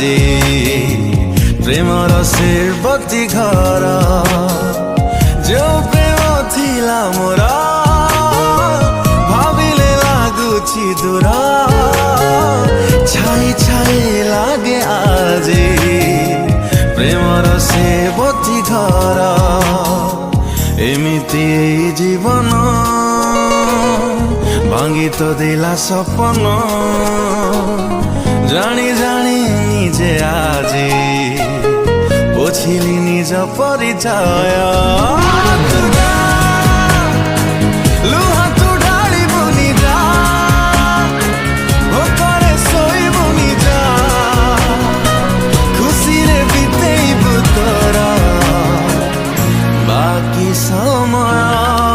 আজি প্রেমর শিল্পতি ঘর যে প্রেম থিলা মোর ভাবিলে লাগুছি দূর ছাই ছাই লাগে আজি প্রেমর শিল্পতি ঘর এমিতি জীবন ভাঙ্গি তো দিলা সপন জানি জানি নিজে আজি বুঝিলি নিজ পরিচয় লুহা তু ঢালিবুনি যা ভোকরে শোইবুনি যা খুশিরে বিতেইবু তোরা বাকি সময়